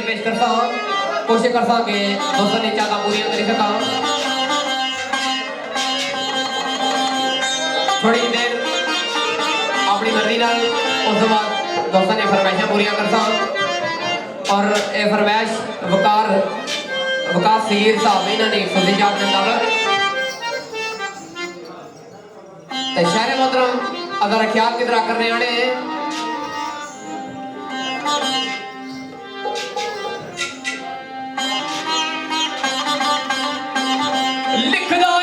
पेश करता हूँ कोशिश करता हूँ कि दोस्तों ने चाहता पूरी कर सका थोड़ी देर अपनी मर्जी नाल उस बाद दोस्तों ने फरमाइशा पूरी करता हूँ और ये फरमाइश वकार सीर साहब इन्होंने सुनती जात मुताबिक शहर मोहतरम अगर ख्याल की तरह करने आने लिख दो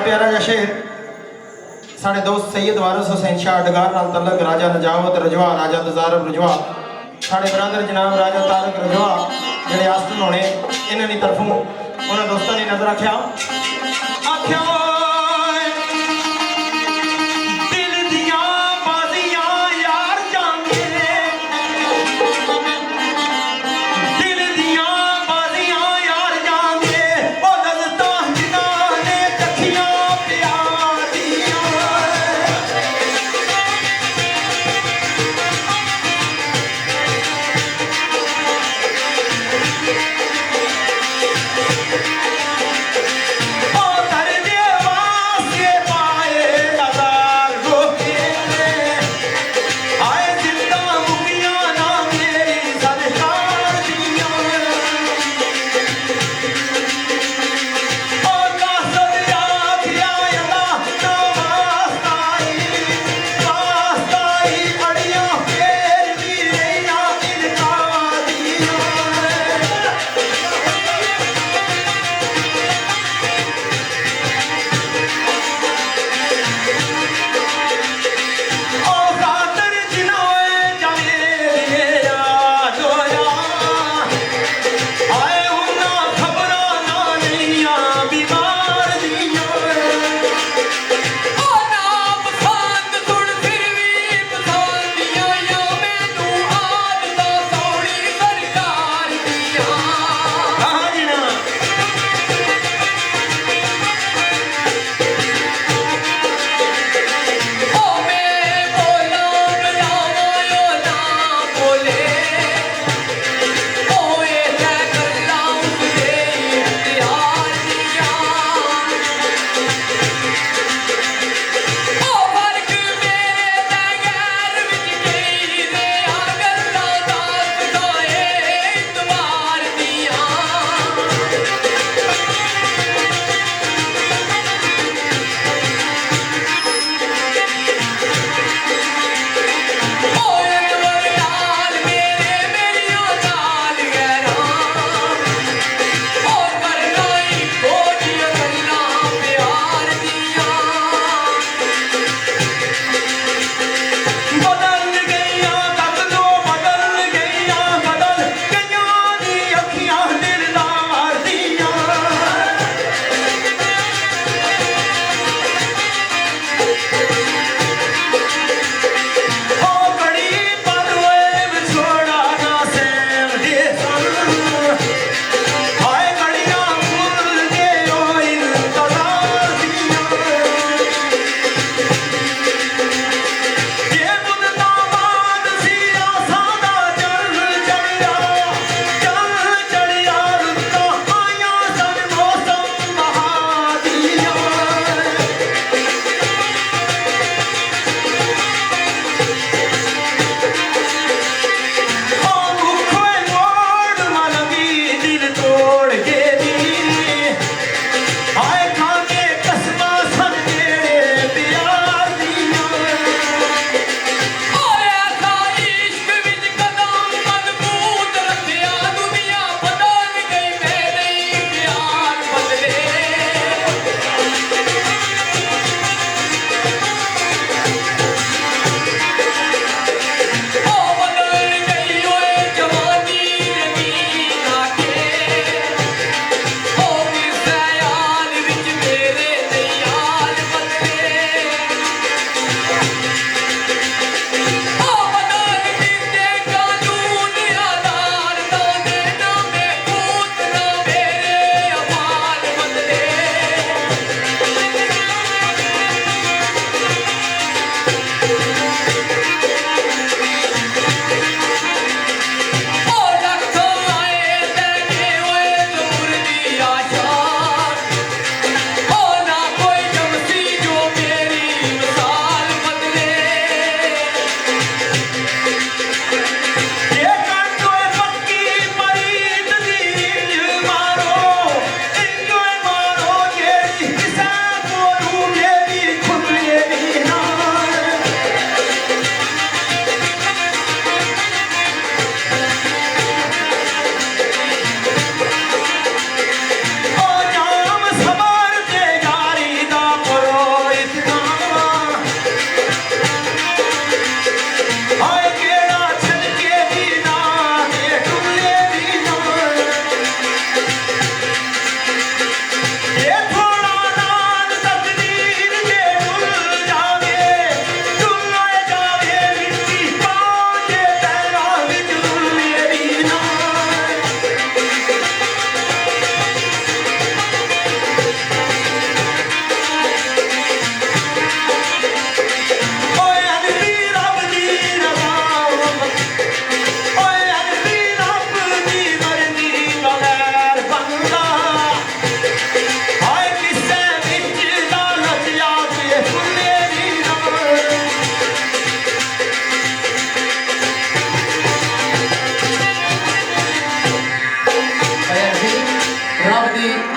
प्यारा जा शेर साढ़े दोस्त सैयद वारिस हुसैन शाह डगार नाल तलक राजा नजावत रजवा राजा तजारब रजवा साढ़े ब्रदर जनाब राजा तारक रजवा जेडे आस्टन होने इन्हां दी तरफों उन्हां दोस्तां ने नजर रखिया आख्या Oh,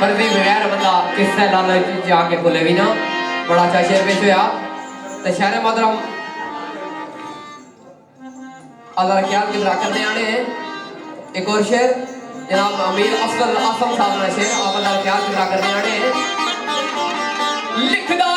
मर्जी बगैर बंदा किस लालच जाके भुले भी ना। बड़ा अच्छा शेर पेश होया। तो शायर मोहतरम अल्लाह ख्याल की करने आने एक और शेर जनाब अमीर अफजल आसम साहब का शेर आप अल्लाह ख्याल की करने आने लिखदा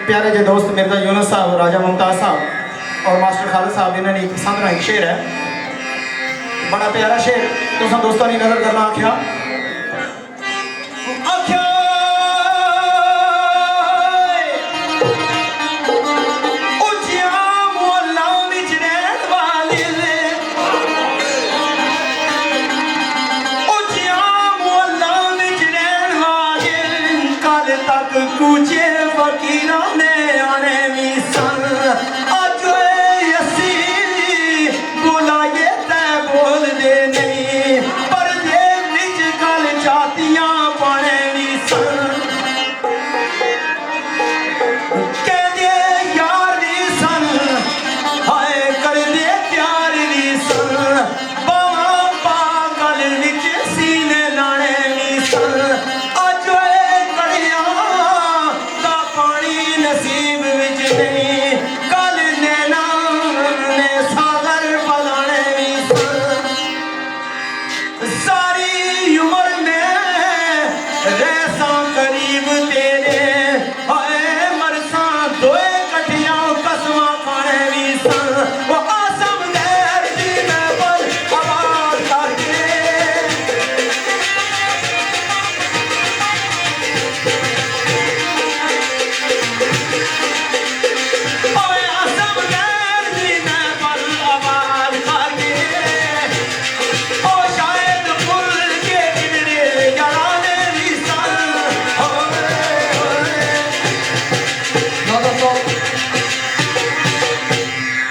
प्यारे जे दोस्त मिर्जा यूनुस साहब, राजा मुमताज साहब और मास्टर खालिद साहब इन्होंने पसंद एक शेर है, बड़ा प्यारा शेर तुम दोस्तों ने नजर करना आख्या कुछे फकीरों ने आने मिसन आज यसी बुलाए ते बोल दे नहीं पर दे निज गल जातियां पाने मिसन कह दे यार निसन हाय कर दे प्यार निसन बावा पागल निज सीने लाने मिसन नसीब विच नहीं कल नैना ने सागर बलाने सारी उम्र में रहसा करीब तेरे हाय मरसा दोए कठिया कसमा खाने भी सन वो आसम गैर दी मैं पर आवाज करके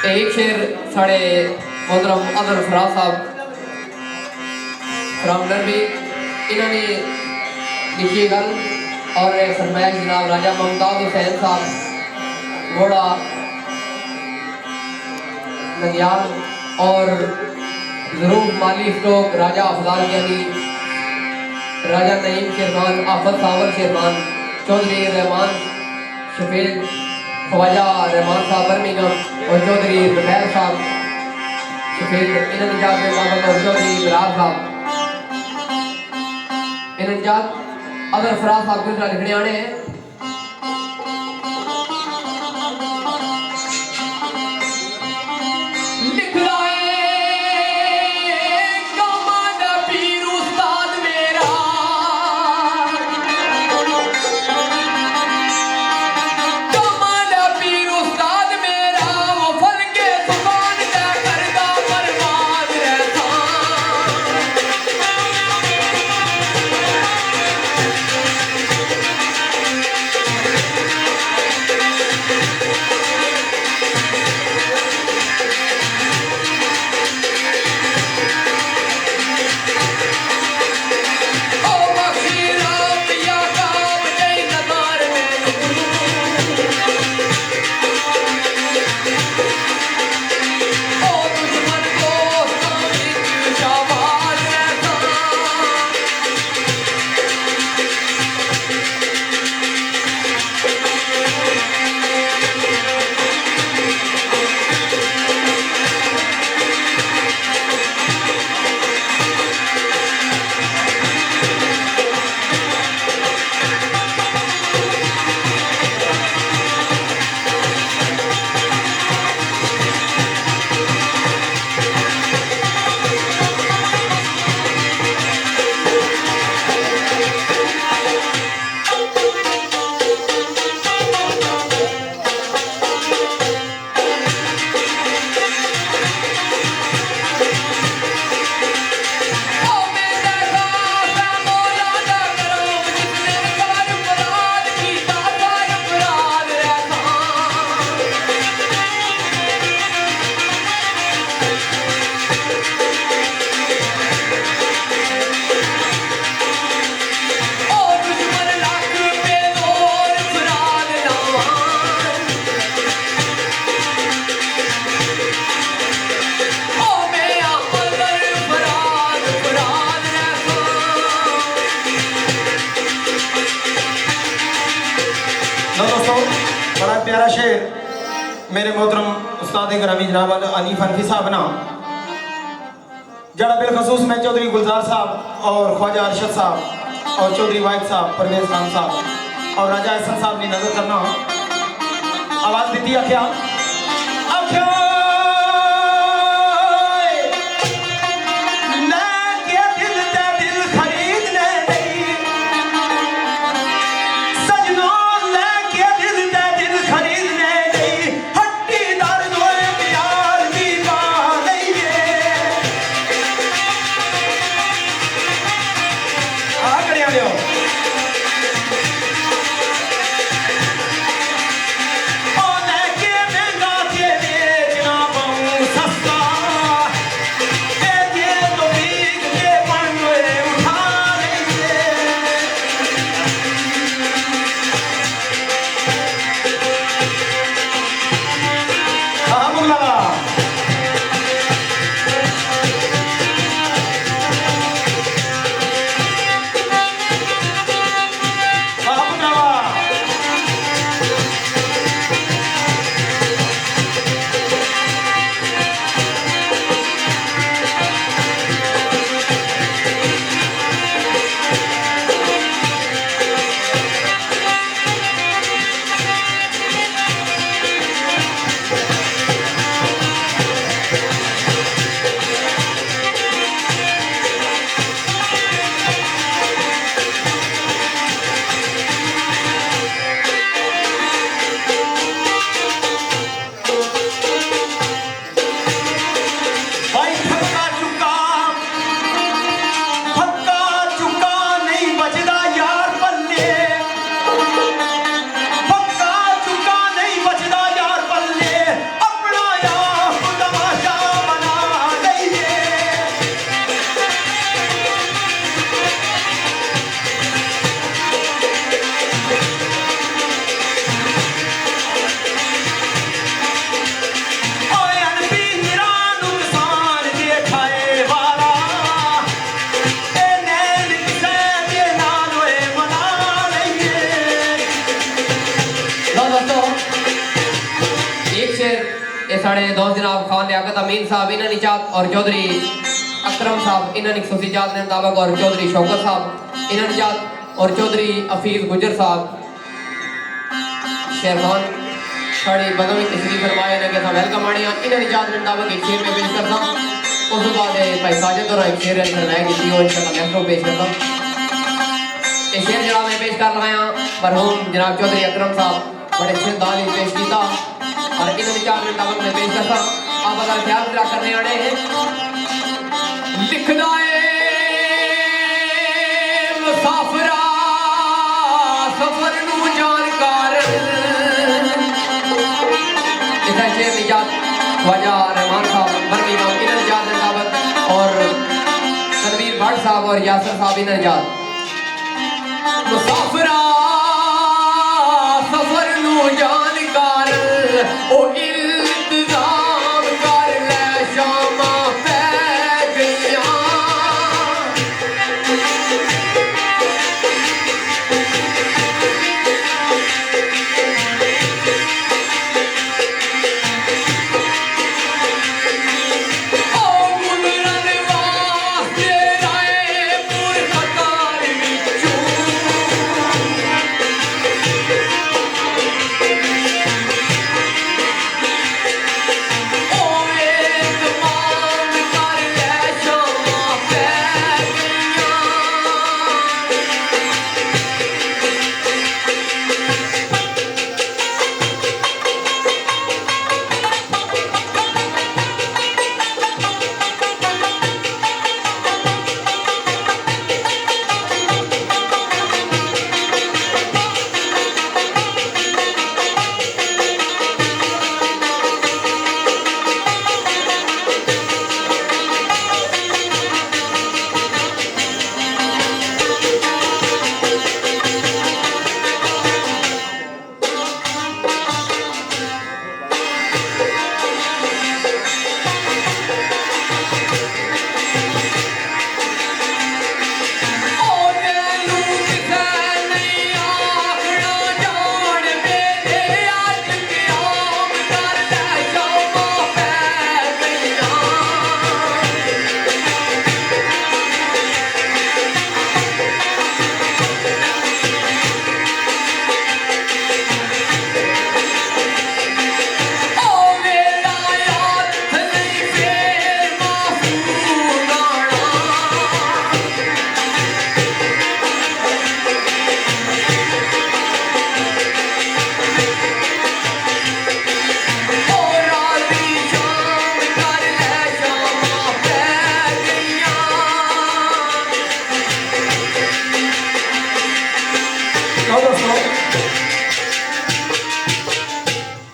एक शेर साढ़े मोहतरम अदर फराज साहब फ्राम नरवी इन्होंने लिखी गल और फरमाया जनाब राजा मुमताज हुसैन साहब घोड़ा नंदियाल और ज़रूर माली स्टोक राजा अफजाल यानी राजा नईम शेरमान आफत सावर शेरमान चौधरी रहमान शफील ख्वाजा रहमान साहब बर्मिंघम और चौधरी रुबैल साहब शफील इन्होंने जाके बाबा और चौधरी बिलाल साहब इन्होंने जात अदर फराज साहब को लिखने आने हैं शेर मेरे मोहतरम उस्ताद ग्रामी जनाब अनीफ हनफी साहब ना जड़ा बिलखसूस मैं चौधरी गुलजार साहब और ख्वाजा अरशद साहब और चौधरी वाहिद साहब परवेज खान साहब और राजा एहसन साहब ने नजर करना आवाज दी आख्या आख्या साढ़े दोस्त जनाब खान लियाकत अमीन साहब इन्होंने निजात और चौधरी अकरम साहब इन्होंने खुसूसियात ने मुताबिक और चौधरी शौकत साहब इन्होंने निजात और चौधरी हफीज गुजर साहब शेरखान साड़ी बदमी तशरीफ फरमाए ने के वेलकम आने इन्होंने निजात ने मुताबिक एक शेर में पेश करता उस बाद भाई साजिद और एक शेर फरमाया की और इंशाल्लाह नेक्स्ट पेश करता ये शेर जनाब मैं पेश कर लगाया मरहूम जनाब चौधरी अकरम साहब बड़े अच्छे अंदाज में पेश किया और इन्होंने 4 मिनट तक मैं पेश करता आप अगर ख्याल पूरा करने आने लिखना है मुसाफिरा सफर नू जानकार इसका शेर निजात ख्वाजा रहमान साहब बरमी इमाम इन्होंने निजात निजात और तनवीर भट्ट साहब और यासर साहब इन्होंने निजात मुसाफिरा सफर नू जानकार ओ इंतजाम कर ले शामा पै गईया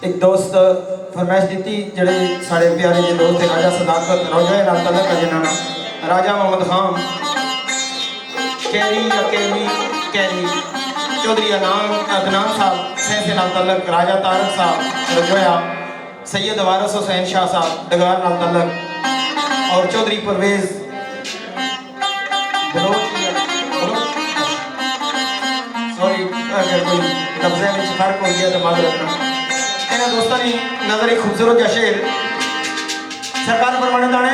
एक दोस्त फरमाइश दी जड़े साढ़े प्यारे जे दोस्त है राजा सदाकत रोजा नाल तलक है जिन्होंने राजा मोहम्मद खान कैरी या कैरी चौधरी अदनान साहब से नाल तलक राजा तारक साहब रजोया सैयद वारिस हुसैन शाह साहब डगार नाल तलक और चौधरी परवेज सॉरी अगर कोई लफ्ज़ में फर्क हो गया तो मालूम रखना इन्हें दोस्तों ने नजर एक खूबसूरत जा शेर सरकार परमाने दाने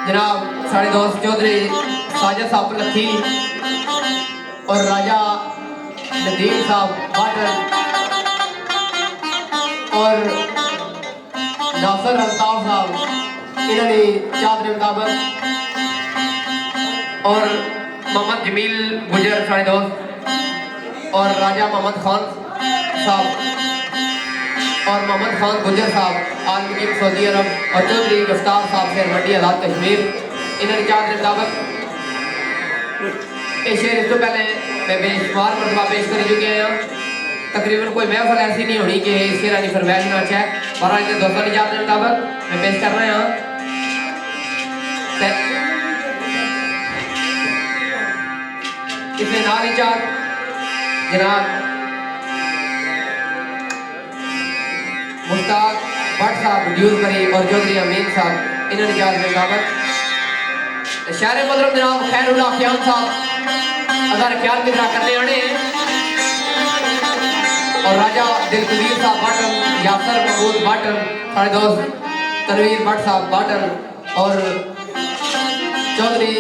जनाब साढ़े दोस्त चौधरी साजिद साहब लखी और राजा नदीम साहब बाटल और नासिर अल्ताफ साहब इन्होंने चादर मुताबिक और मोहम्मद जमील गुजर साढ़े दोस्त और राजा मोहम्मद खान साहब और मोहम्मद खान गुजर साहब आल मुकीम सऊदी अरब और चौधरी गफ्तार साहब से मंडी आज़ाद कश्मीर इन्होंने चादर मुताबिक ये शेर इस तो पहले मैं बेशुमार मरतबा पेश कर चुके हैं तकरीबन कोई महफल ऐसी नहीं होनी कि इस शेर की फरमाइश ना अच्छा है पर आज के दोस्तों की चादर मुताबिक मैं पेश कर रहे हैं इसमें नाल ही चार जनाब मुश्ताक भट्ट साहब ड्यूज करी और चौधरी अमीन साहब इन्होंने चार मुताबिक शायर मदरम जनाब खैरुल्लाह ख्याम साहब अगर ख्याल मित्रा करने आने हैं और राजा दिलकुदीर साहब बाटन यासर महमूद बाटन साढ़े दोस्त तनवीर भट्ट साहब बाटन और चौधरी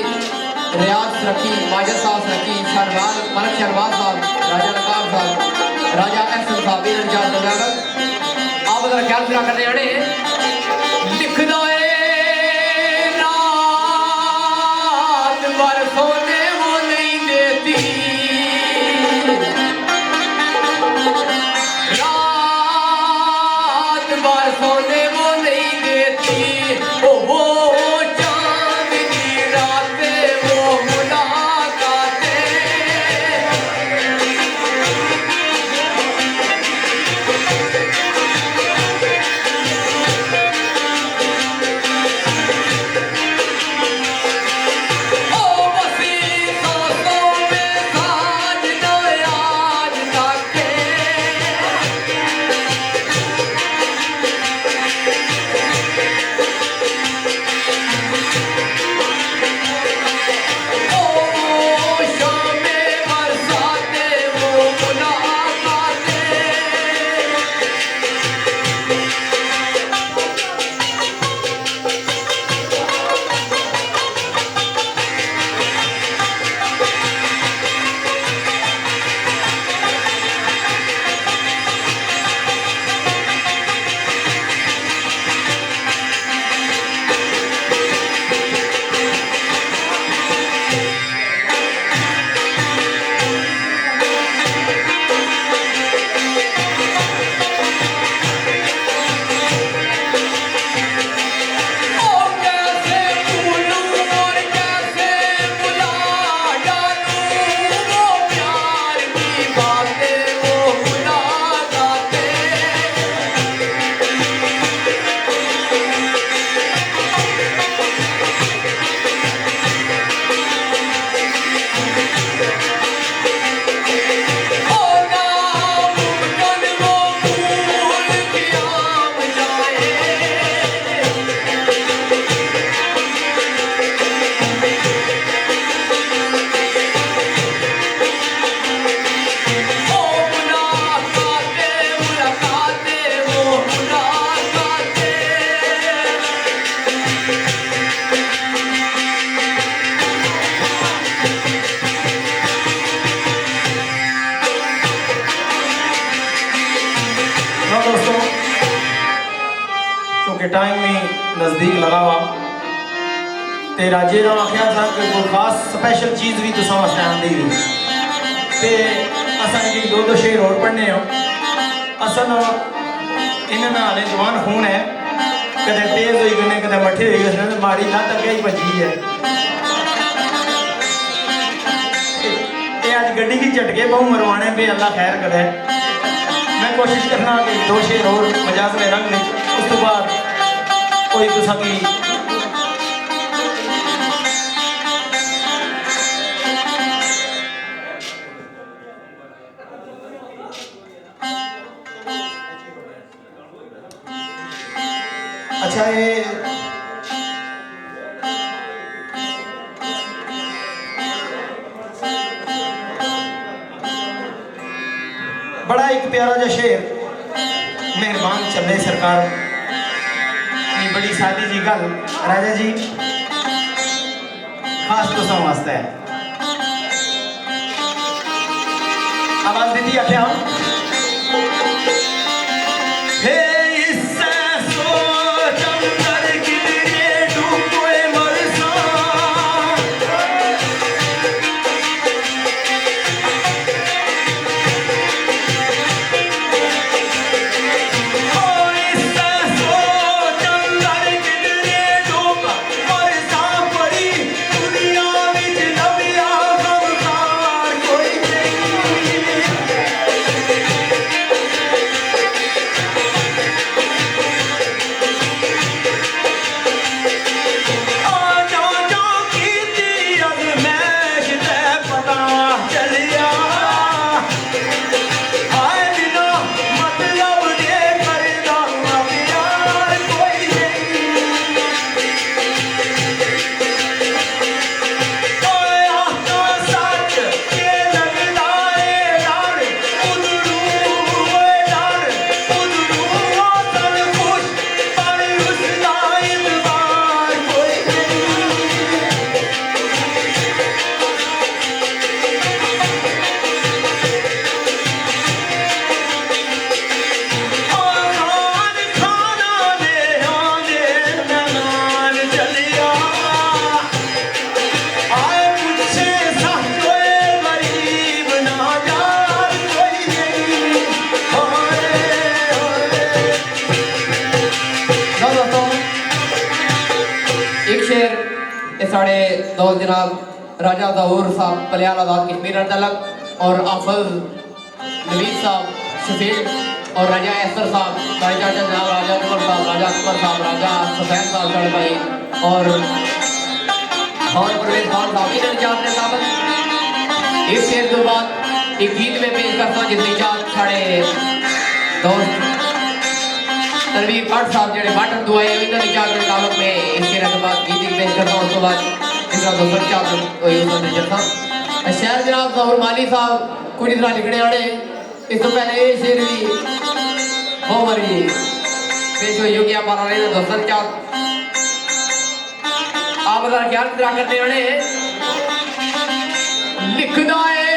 रियाज रखी माजिद साहब रखी शहरबाज मलक शहरबाज साहब राजा नकाब साहब राजा एहसन साहब इन्होंने चार मुताबिक आप अगर ख्याल मित्रा करने आने हैं लिख दो सोने वो नहीं देती रात बार सोने वो नहीं देती ओ वो चांदनी रातें वो मुलाकातें टाइम भी नज़दीक लगा हुआ ते राजे ने आख्या था कि कोई खास स्पेशल चीज़ भी तुसा वास्ते आंदी हुई ते असां जी दो शेर और पढ़ने हो। असल इन्हें हाले जवान खून है, कदे तेज हुई गए कदे मठे हुई गए, माड़ी लत्त अगे ही बची है। ये अज गड्डी की झटके बहु मरवाने पे अल्लाह खैर करे। मैं कोशिश करना कि दो शेर और मजाक में रंग ले, उस तो बाद कोई तुसा की अच्छा ये बड़ा एक प्यारा जा शेर मेहरबान चले सरकार ये बड़ी सादी जी गल राजा जी खास तो वास्ते है। आवाज दीदी आख्या साढ़े दोस्त जनाब राजा ज़हूर साहब पलियाल आज़ाद कश्मीर तलक और आफज नवीद साहब शफील और राजा एसर साहब साढ़े चाचा जनाब राजा उमर साहब राजा अकबर साहब राजा सफैद साहब चढ़ भाई और परवेज खान साहब इन्हें चार ने साहब इस शेर के बाद एक गीत में पेश करता हूँ जिसकी चार साढ़े दोस्त तनवीर भट्ट साहब जेडे बटन दुआए इन्होंने चार के तालुक में इस शेर के बाद गीत पेश करता हूँ। उसके बाद इसका दोस्तों चार कोई उसने जैसा शहर जनाब ज़हूर माली साहब कुछ तरह लिखने वाले इस तो पहले ये शेर भी बहुत बारी पेश हुई होगी आप आ रहे हैं दोस्तों चार आप अगर क्या करने वाले लिखना है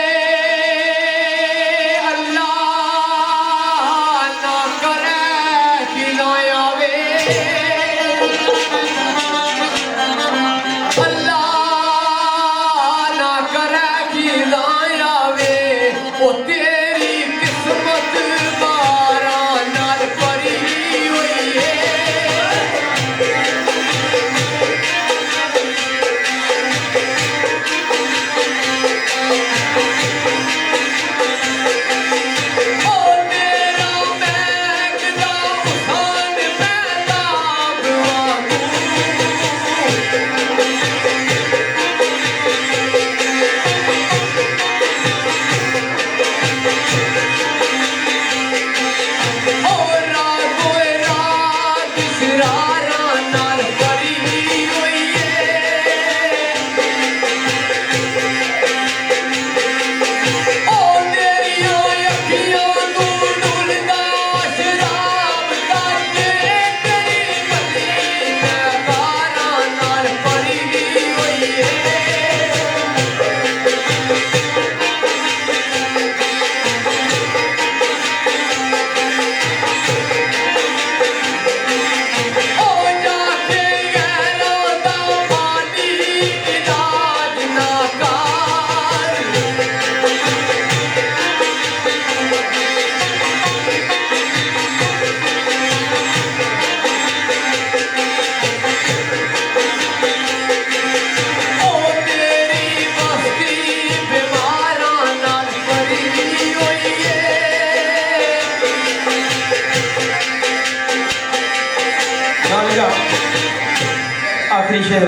आखिरी शेर,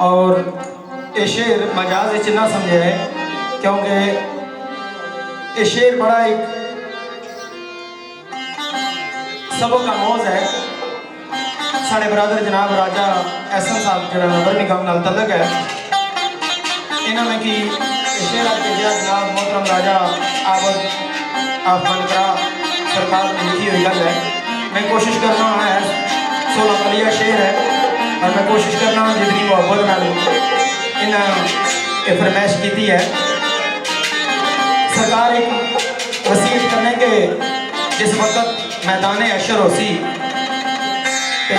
और ये शेर मजाज च ना समझे है, क्योंकि ये शेर बड़ा एक सबक का मौज है। साढ़े बरादर जनाब राजा एहसन साहब जो नंबर निगम नाल तलक है, इन्होंने की शेर आपके जनाब मोहतरम राजा आबद बनकरा सरकार ने लिखी हुई गल है। मैं कोशिश करना है, 16 कलिया शेर है, और मैं कोशिश करना जितनी मोहब्बत नाल इन्हें फरमाइश की है। सरकार एक वसीयत करने के जिस वक्त मैदान अशर हो सी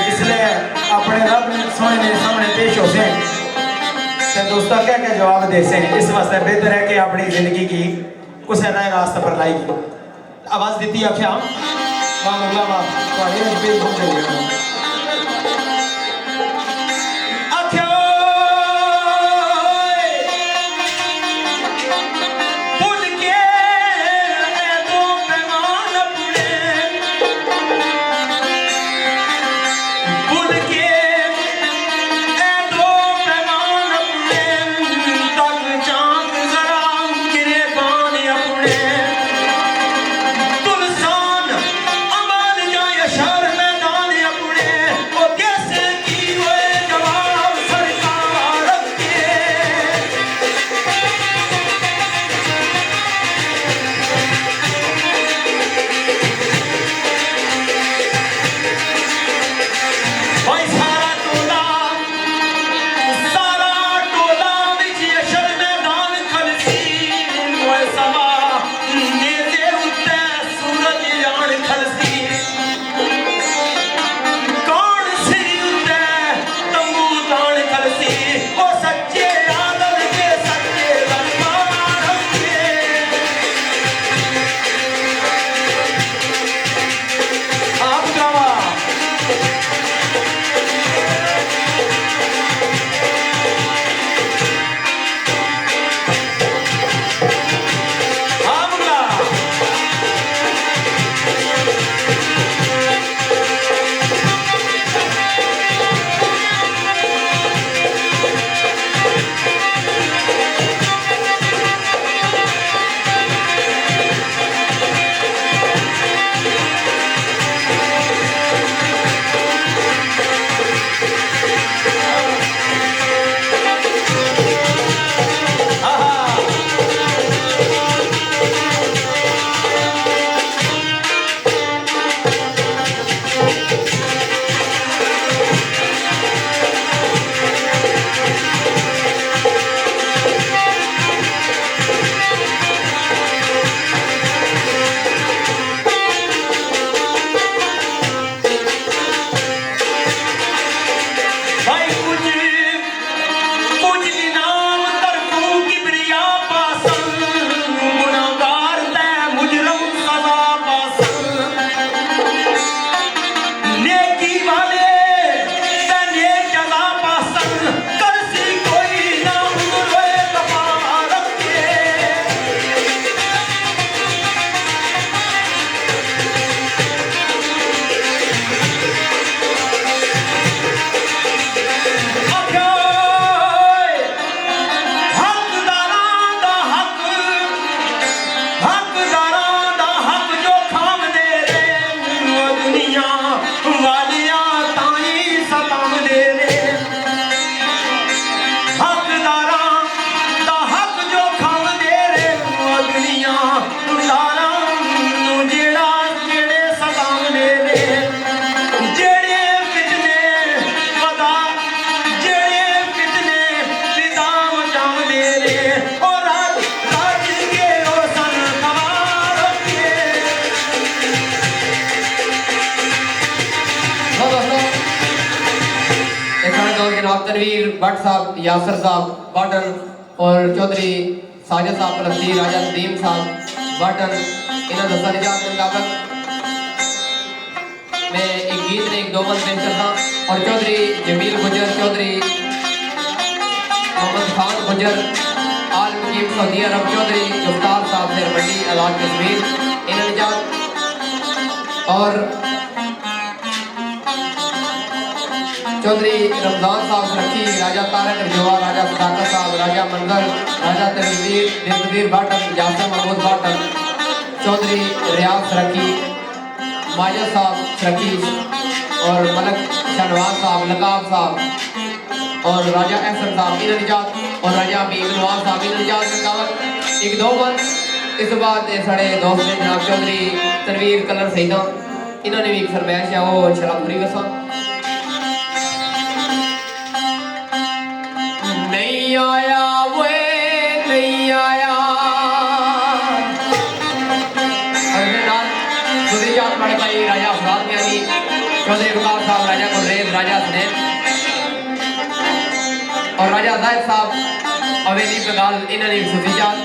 जिसले अपने रब सोने मेरे सामने पेश हो से तो दोस्तों क्या क्या जवाब दे से, इस वास्ते बेहतर है कि अपनी जिंदगी की कुछ नए रास्ते पर लाएगी। आवाज दी आख्या वाह मुगला वाह तनवीर भट्ट साहब, यासर साहब बाटन और चौधरी साजिद साहब फलस्तीन, राजा नदीम साहब बाटन, इन्होंने दोस्तों निजात के मुताबिक मैं एक गीत ने एक दो बंद पेश करता और चौधरी जमील गुजर, चौधरी मोहम्मद खान गुजर, आल मुकीम सऊदी अरब, चौधरी गुफ्तार साहब से मंडी आज़ाद कश्मीर, इन्होंने निजात और चौधरी रमजान साहब सरखी, राजा तारक रजवा, राजा सदाकत साहब, राजा मंजर, राजा दिलवदीर भाटन, जासिम महमूद भाटन, चौधरी रियाज सरखी, माजिद साहब सरखी और मलक शहनवाज साहब, लकाब साहब और राजा एहसन साहब इन निजात और राजा हबीब नवाज साहब इन निजात रकावत एक दो बंद। इस बाद साढ़े दोस्त ने जनाब चौधरी तनवीर कलर सईदा इन्होंने भी एक फरमाइश है वो शराबपुरी वसा। नहीं आया वे नहीं आया बड़े भाई राजा अफराद यानी चौधरी वकार साहब, राजा गुलरेज, राजा हसनैन और राजा जाहिद साहब हवेली बंगाल इन्होंने भी सुधी जात।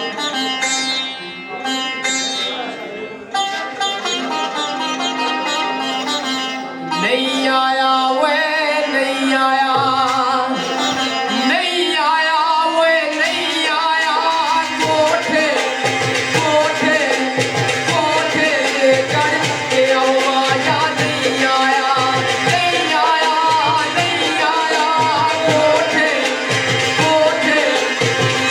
नहीं आया वे नहीं आया नहीं आया वे नहीं आया कोठे कोठे कोठे चढ़ के आया नहीं आया नहीं आया नहीं आया कोठे कोठे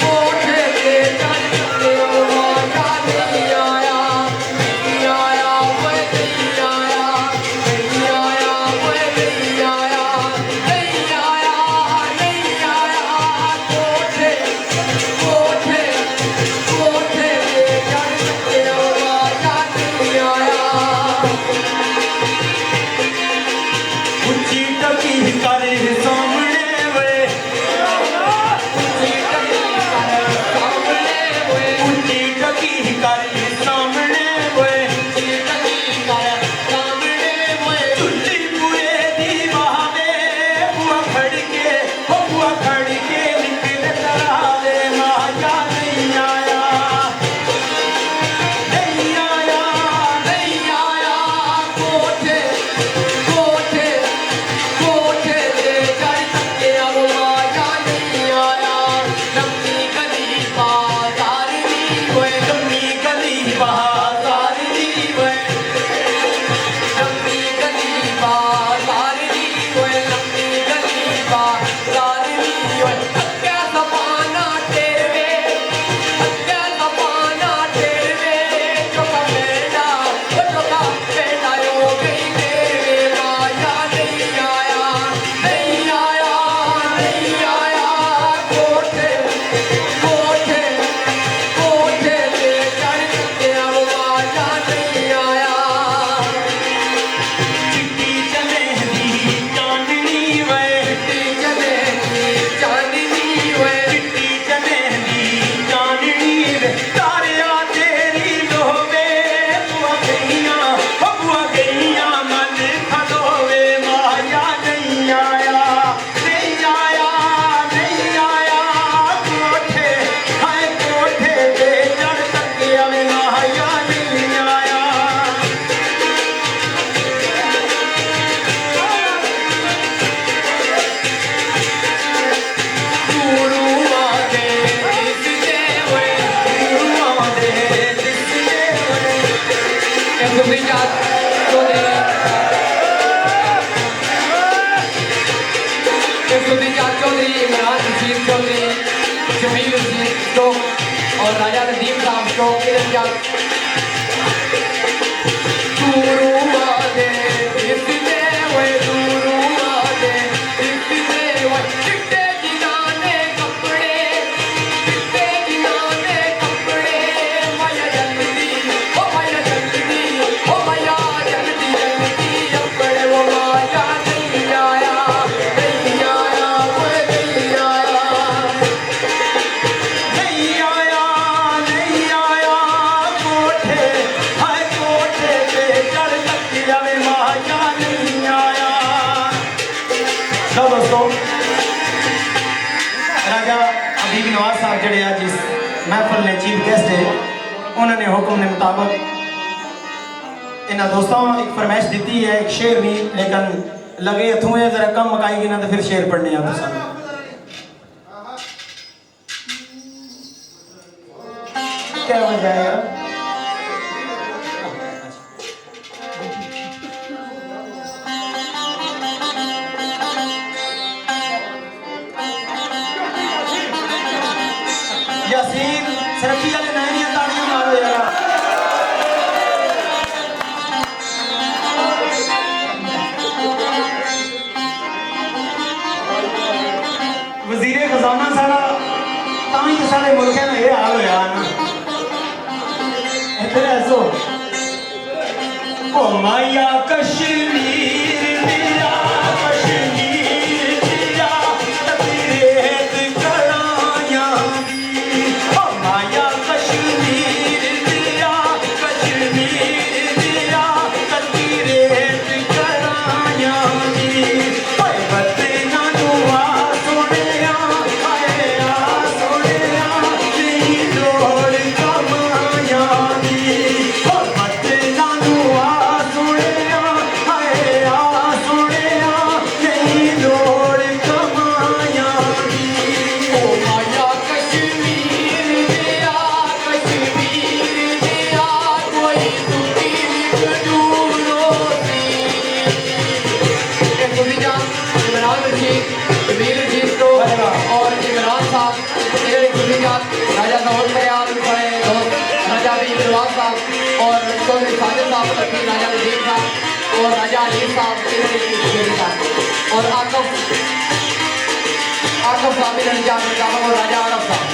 कोठे के चढ़ के आया नहीं आया नहीं आया वे नहीं आया नहीं आया वे नहीं आया नहीं आया नहीं आया कोठे कोठे कोठे के चढ़ के आया नहीं आया। ऊंची टकी कर सामने वे ऊंची टकी कर सामने वे ऊंची टकी कर सामने वे ऊंची टकी कर सामने वे चुल्ली पूरे दी बहावे बुआ खड़ के हो बुआ खड़ के निकल तरावे माया नहीं आया नहीं आया नहीं आया कोठे कोठे कोठे से चढ़ के अब आया नहीं आया। लंबी गली बाजार दी वे लम्बी गली बाजार दी वे लंबी गली बाजार दी वे लंबी गली बाजार दी वे हत्या सपाना तेरे हत्या सपाना तेरे चौका बेटा हो गई तेरे माया नहीं आया नहीं आया नहीं आया कोठे कोठे कोठे से चढ़ के अब माया नहीं आया। चिट्टी चमेली चांदनी वे चिट्टी चमेली चांदनी वे चिट्टी चमेली चांदनी वे तारिया तेरी लोवे बुआ गईया हो बुआ गईया मन खलोवे माया नहीं आया नहीं आया नहीं आया कोठे हाय कोठे पे चढ़ के आवे माया नहीं आया गुरु आगे दिसते वे गुरुआ दे दिसते वे एक विचार चौधरी इमरान रशीद चौधरी जमील रशीद स्टोक और राजा नदीम साहब स्टोक के विचार गुरु आगे दिसते वे गुरु आगे दिसते वे चिट्टे जिनाने कपड़े चिट्टे जिनाने कपड़े माया जल्दी ओ माया जल्दी ओ माया जल्दी जल्दी अपने वो माया नहीं आया नहीं आया वो नहीं आया। नहीं आया कोठे हाय कोठे पे चढ़ के आवे माया नहीं आया। तो दोस्तों राजा हबीब नवाज साहब जड़े आज इस महफिल ने चीफ गेस्ट है उन्होंने हुक्म के मुताबिक इन्होंने दोस्तों एक फरमाइश दी है एक शेर नहीं लेकिन लगे थुए जरा कम मकाएगी ना तो फिर शेर पढ़ने आ क्या वजह है यार यासीन सरकी वाले नए तालियां मारो यार। वजीर खजाना सारा ताई तो सारे मुल्क में ये हाल होया ना। इधर ऐसो ओ माया कश्मीर मेरा कश्मीर तेरा तकरीर कराया दी। ओ माया कश्मीर तेरा कश्मीर तेरा तकरीर कराया दी। ओए बतना दुआ सोनिया आए आ सोनिया नहीं लोड़ कमाया दी। ओ बतना दुआ सोनिया आए आ सोनिया नहीं लोड़ कमाया दी। ओ माया कश्मीर दिया कश्मीर दिया कोई टूटी दूरों सी। ये सुनी जान इमरान रशीद कबीर रशीद को और इमरान साहब इन्होंने सुनी जान राजा दौड़ दयाल बड़े दोस्त राजा भी इमरान साहब और चौधरी साजिद साहब लकी राजा नजीब साहब और राजा अली साहब इन्होंने सुनी जान और आकफ साहब इन्होंने जान और राजा आरफ साहब।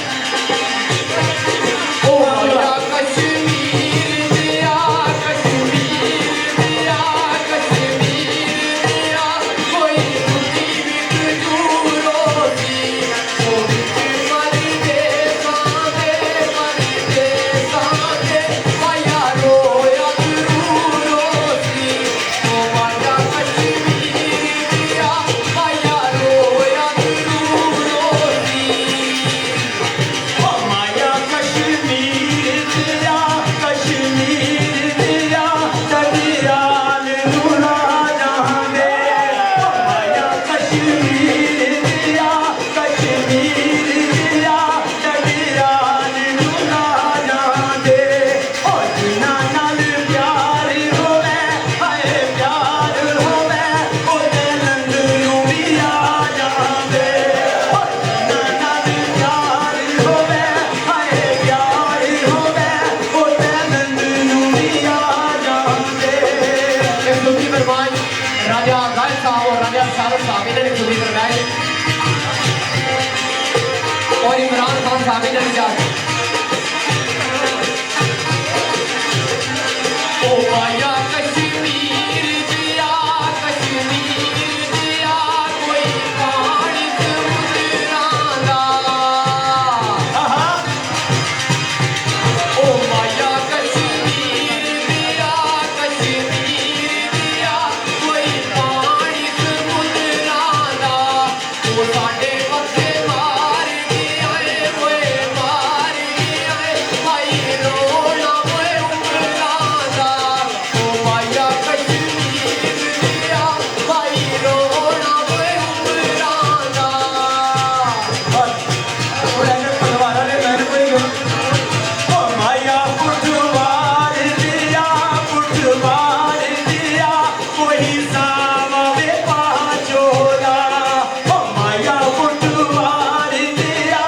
ओ माया कश्मीर दिया कश्मीर दिया कश्मीर दिया कोई टूटी भी दूरों सी। ओ मरी दे सांगे माया रोया दूरों सी। ओ माया कश्मीर दिया माया रोया दूरों सी। ओ माया कश्मीर तेरा कश्मीर तेरा तबियाल नूरा जहां दे। ओ माया कश्मीर तेरा कश्मीर तेरा तबियाल नूरा जहां दे। ओ जिन्ना नाल प्यार होवे हाय प्यार होवे ओ ते नंद नूं भी आ जांदे। ओ जिन्ना नाल प्यार होवे हाय प्यार होवे ओ ते नंद नूं भी आ जांदे। एक सुफी फरमान राजा गायब साहब और राजा शाहरुख साहब इन्होंने सुफी फरमाए और इमरान खान साहब इन्होंने जान। ओ माया कश्मीर दिया कश्मीर दिया कोई पानी समुद्रां दा। ओ माया कश्मीर दिया कश्मीर दिया कोई पानी समुद्रां दा। ओ साडे पत्ते मार गया है ओए मार गया है भाई रोना ओए उमरां दा। ओ माया कश्मीर दिया भाई रोना ओए उमरां दा। और ऐसे पलवारा ने मैंने कोई ओ माया पुठवार दिया कोई सावा वे पाचोला। ओ माया पुठवार दिया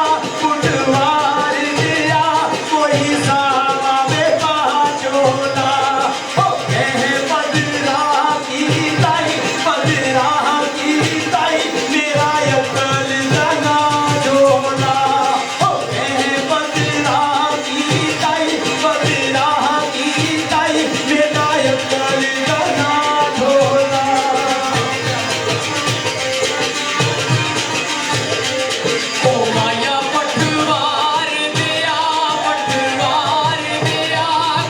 कोई सावा वे पाचोला। ओ कहे बदरा की ताई मेरा अकल लगा झोला। ओ कहे बदरा की ताई मेरा अकल लगा झोला। ओ माया पटवार दिया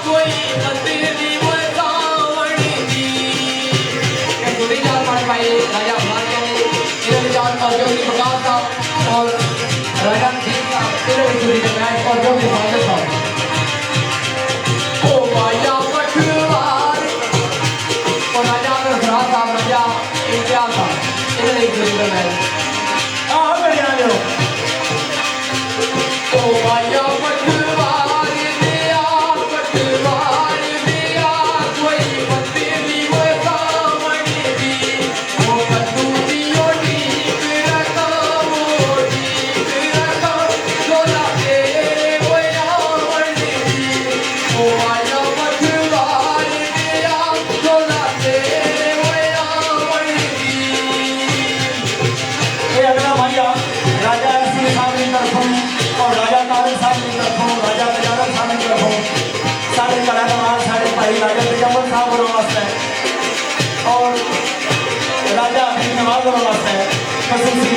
कोई बंदरी वो सावण दी। ये सुनी जान पड़ पाए राजा अफलाल के ने इन्होंने जान और जो भी बकार साहब और राजा नजीब साहब इन्होंने सुनी फरमाए और जो भी साजिद साहब। ओ माया पटवार और राजा फराज साहब राजा इम्तियाज साहब इन्होंने सुनी फरमाए। आ बढ़िया लो ओ माया पटवार दिया कोई बंदरी वो सावण दी। ओ कद्दू दी ओ ठीक रखा मोदी। राजा एसपी साहब की तरफों और राजा तारक साहब की तरफों राजा तजारत साहब की तरफों साढ़े कलाकार साढ़े भाई राजा तजम्मल साहब और वास्ते और राजा हबीब नवाज और वास्ते खसूसी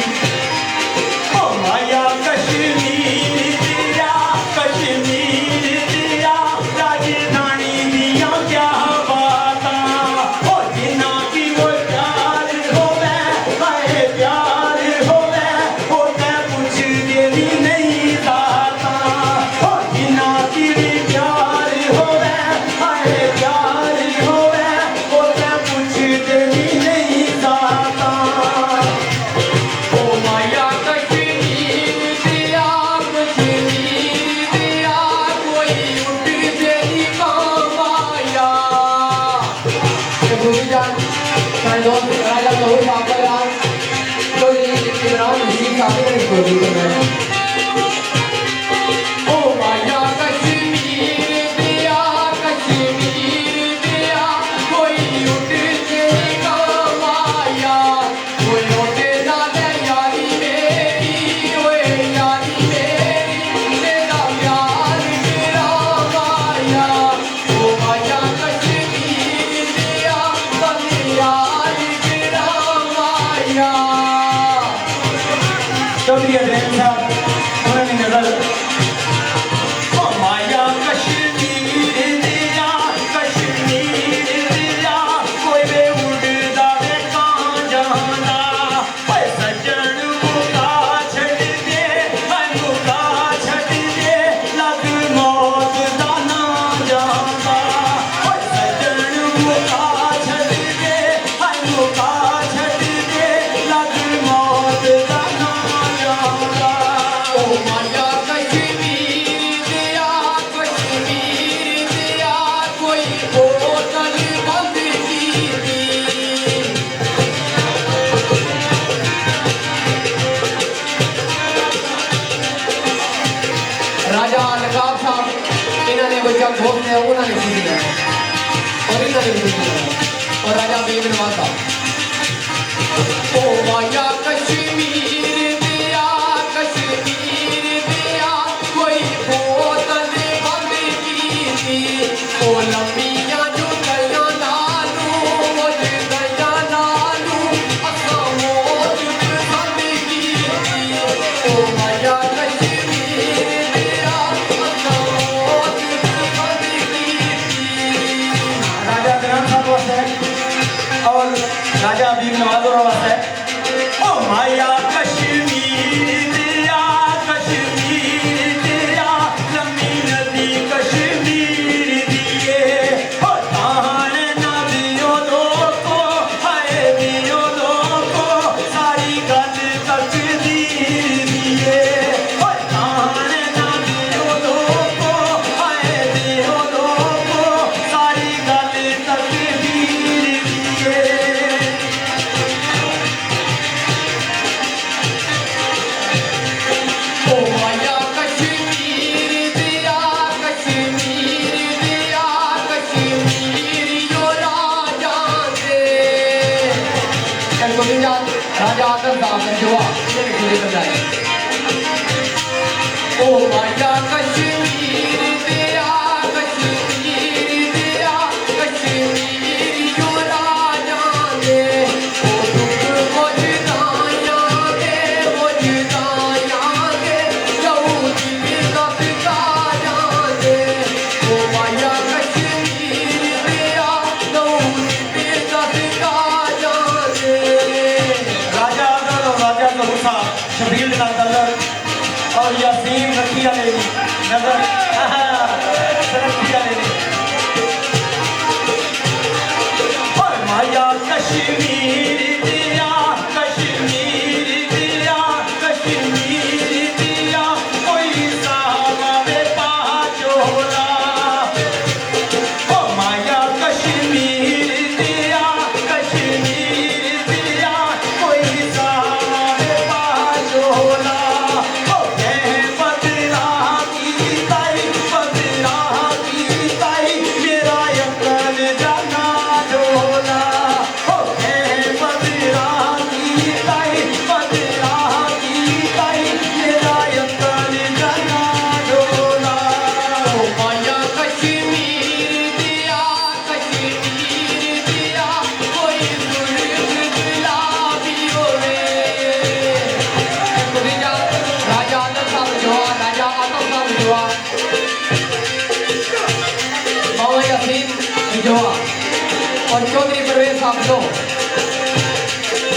ओ माया कश्मीर दिया कश्मीर दिया राजधानी दिया क्या बाता ओ जिना की वो प्यार होवे हाय प्यार होवे ओ मैं कुछ देवी नहीं दाता ओ जिना की भी प्यार होवे हाय प्यार होवे ओ मैं कुछ देवी नहीं दाता ओ माया कश्मीर दिया कोई उठ तेरी काम आया। ये भूमि जान सारे दोस्त राजा जहूर साहब का यार तो इमरान हुसैन साहब ने बोली तो मैं ओ माया कश्मीर दिया कोई उठ तेरी काम आया। कोई रोटे ना दे यारी मेरी ओए यारी मेरी तेरा प्यार तेरा माया। ओ माया कश्मीर दिया यार तेरा माया। चौधरी अजैन साहब उन्होंने नजर ओ माया कश्मीर दिया कोई वे उड़दा वे कां जांदा ओए सज्जन मुका छड़ दे हाय मुका छड़ दे लग मौत दा ना जांदा ओए सज्जन मुका छड़ दे हाय मुका छड़ दे लग मौत दा ना जांदा ओ माया कश्मीर दिया कोई बोतल बंद की थी। राजा नकाब साहब इन्होंने कोई जब भोग दिया उन्होंने खुद दिया और इन्होंने भी खुद दिया और राजा हबीब नवाज साहब ओ माया कश्मीर दिया कोई बोतल बंद की थी। ओ लंबियां जो गया नालू असा मौत बंद की थी। ओ माया कश्मीर दिया असा मौत बंद की थी। राजा ग्राम साहब वास्ते और राजा हबीब नवाज और वास्ते ओ माया कश्मीर दिया लंबी नदी कश्मीर दिए ओ तान नदियों लोको हाय दियो लोको सारी गल तकदीर दिए ओ तान नदियों लोको हाय दियो लोको सारी गल तकदीर दिए ओ माया कश्मीर दिया यो राजा दे। राजा आदम साहब जो पूरी बजाए ओ माया कश्मीर दिया यो राजा दे। ओ दुख मुझदाया दे जाऊ जी का पिताया दे। ओ माया कश्मीर दिया जाऊ जी का पिताया दे। राजा अगर और राजा जहूर साहब शबीर बिन अब्दुल्ला और यासीन रखिया ले नजर रखिया ले और माया कश्मीर दिया कोई सावा वे पाचोला ओ माया कश्मीर दिया कोई सावा वे पाचोला ओ कह बदला की ताई और चौधरी परवेज साहब दो,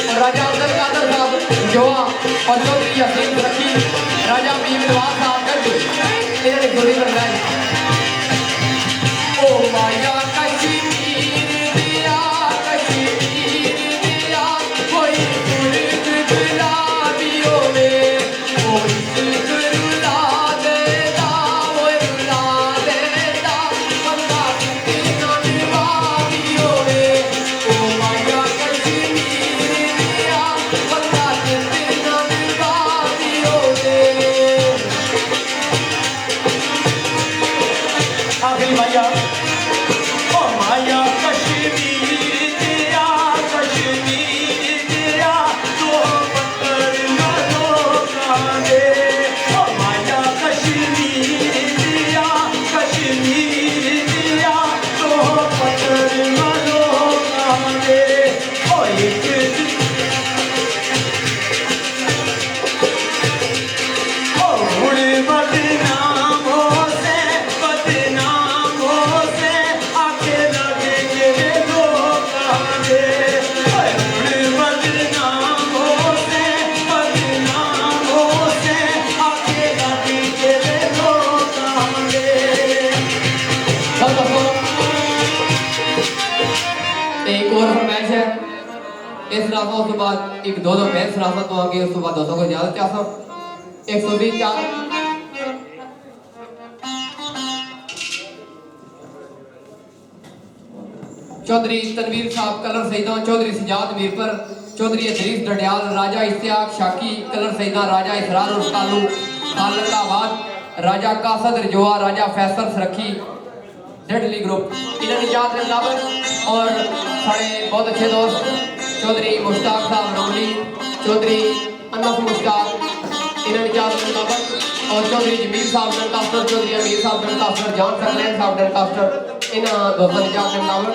और राजा अब्दुल कादर साहब जोआ और चौधरी यासीन रखी, राजा भीम नवाज साहब गड्ढी इन्होंने गोली बनाई। ओ माया कश्मीर दिया कोई सुर्ख गुलाबी होवे, कोई सुर्ख रुला देता वो रुला देता बंदा कितना निभावी होवे। ओ माया कश्मीर दिया बंदा कितना निभावी होवे। आखिरी माया ओ माया कश्मीर दिया तो पत्थर न लोकांगे। ओ माया कश्मीर दिया तो पत्थर न लोकांगे। ओ एक ओ हुण बदनामों से आके लगेंगे लोकांगे। हुण बदनामों से आके लगेंगे लोकांगे। एक और फरमाइश है इस रातों के बाद एक दो मैच रात तो आगे उस बाद दोस्तों को इजाजत चाहता हूँ। 120 चाल चौधरी तनवीर साहब कलर सईदा, चौधरी सजाद मीरपर, चौधरी अदरीस डडियाल, राजा इश्तियाक शाकी कलर सईदा, राजा इसरार उर्फ कालू खालकाबाद, राजा कासद रजोआ, राजा फैसल सरखी डेडली ग्रुप इन्होंने याद रखलावर। और साढ़े बहुत अच्छे दोस्त चौधरी मुश्ताक साहब रमली, चौधरी अनफ मुश्ताक इन्होंने याद रखलावर, और चौधरी जमीर साहब डनकास्टर, चौधरी अमीर साहब डनकास्टर, जॉन सकलैंड साहब डनकास्टर इन्होंने दोस्तों ने याद रखलावर।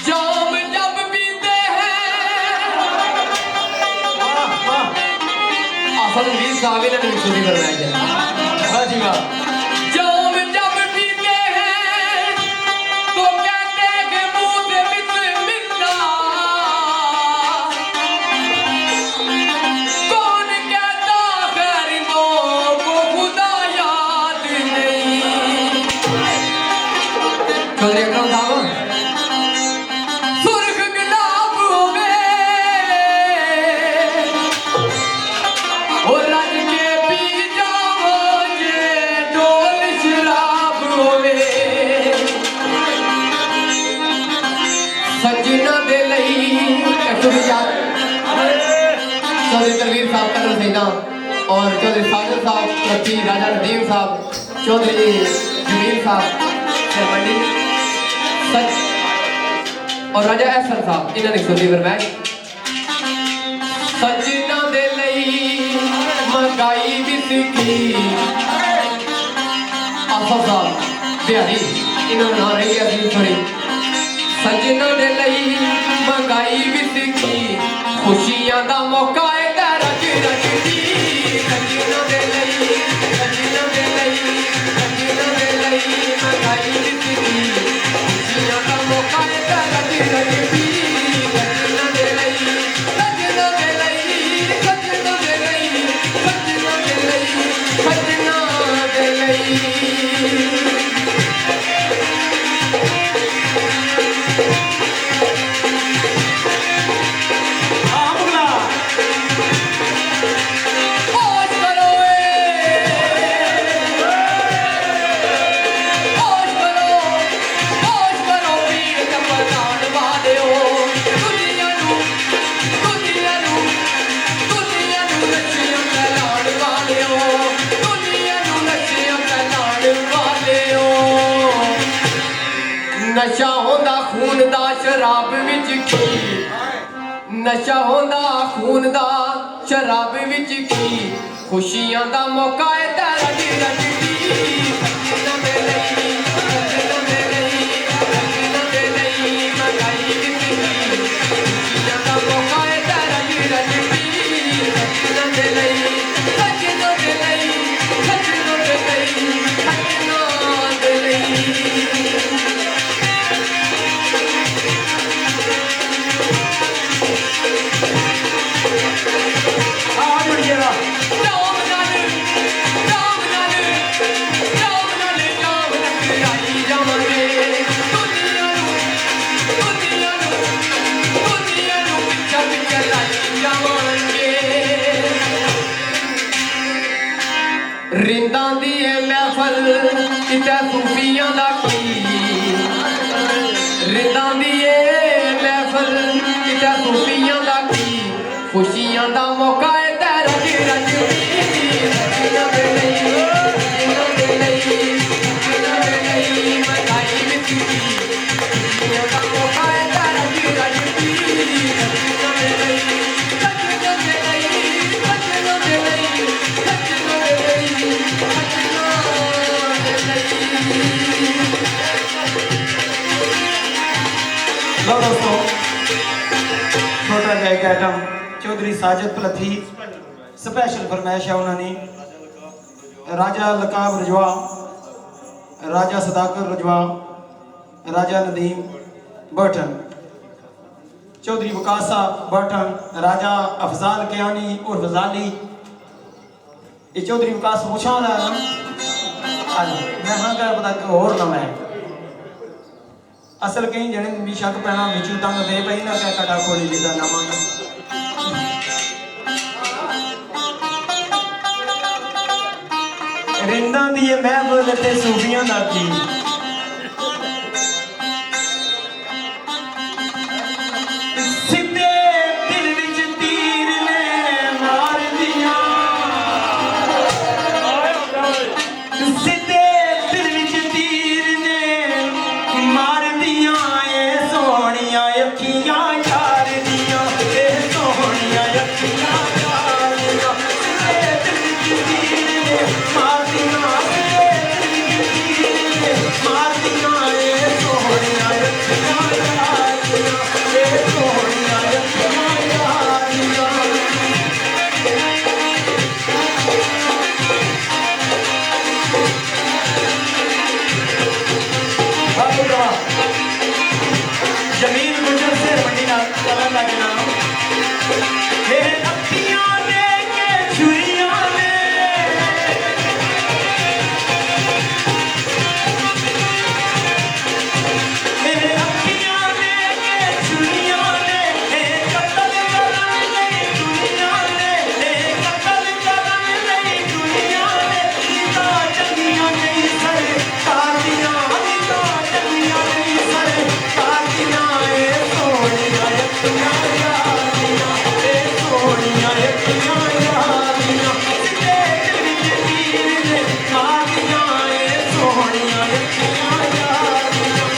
जाम जब पीते हैं आफत वीर साहब इन्होंने भी शुरू करना है। हाँ जी वाह। जाम जब पीते हैं तो कहते हैं कि मुंह से बिस्मिल्लाह, कौन कहता गरीबों को खुदा याद नहीं। चौधरी अकरम साहब सुर्ख गुलाब होवे और रज के पी जाओ जे डोल शराब होवे। सजना दे लई चौधरी तनवीर साहब कलर सईदा, और चौधरी साजिद साहब रफी, राजा नदीम साहब, चौधरी जमील साहब सरमंडी सच और राजा एहसन साहब इन्होंने सुनी फरमाइश। सजना दे लई मंगाई भी सीखी आफा साहब बिहारी इन्होंने ना रही अगली थोड़ी। सजना दे लई मंगाई भी सीखी खुशियां दा मौका है रज रज दी। सजना दे लई मंगाई भी सीखी खुशियां दा मौका है रज रज दी। सजना दे लई सजना दे लई सजना दे लई सजना दे लई सजना दे लई। नशा होंदा खून दा शराब विच की, नशा होंदा खून दा शराब विच की खुशियां दा मौका है रज रज दी। सजना दे लई सजना दे लई सजना दे लई मंगाई दित्ती खुशियां दा मौका है रज रज दी। सजना दे लई सजना दे लई सजना दे लई सजना दे लई। इत्थे सूफियां दा की रिंदां दी ए महफिल इत्थे सूफियां दा की खुशियां दा मौका है ते रज रज सजना दे लई मनाई विच खुशियां दा मौका है ते रज रज सजना दे लई सजना दे लई सजना दे लई सजना दे लई लो दोस्तों, छोटा जा एक आइटम चौधरी साजिद पलथी स्पेशल फरमाइश है उन्होंने राजा लकाब रजवा, राजा सदाकर रजवा, राजा नदीम बर्टन, चौधरी वकास साहब बर्टन, राजा अफजाल कियानी और फजाली। ये चौधरी वकास पूछा ना मैं हाँ कर पता होर ना मैं असल कहीं जने भी शक पैना मिचू तंग दे पई ना क्या कटा खोली लीदा ना मांगा रिंदा दिए महफिल ते सूफियां दा की सिद्धे दिल विच तीर ने मार दिया सिद्धे दिल विच तीर ने मार दिया ए सोहणियां अखियां यार दिया ए सोहणियां अखियां यार दिया सिद्धे दिल विच तीर ने मार दिया मार दिया ए सोहणियां अखियां यार दिया ए सोहणियां अखियां यार दिया जमीन गुजर से मंडी ना चला लगे ना मेरे अखियां ने के छुरियां ने मेरे अखियां ने के छुरियां ने कत्ल करन लई दुनिया ने कत्ल करन लई दुनिया ने नीता चंगियां नहीं सर तारियां नीता चंगियां नहीं सर तारियां ए सोहणियां अखियां यादियां ए सोहणियां अखियां यादियां सिद्धे दिल विच तीर ने मारियां ए सोहणियां अखियां यादियां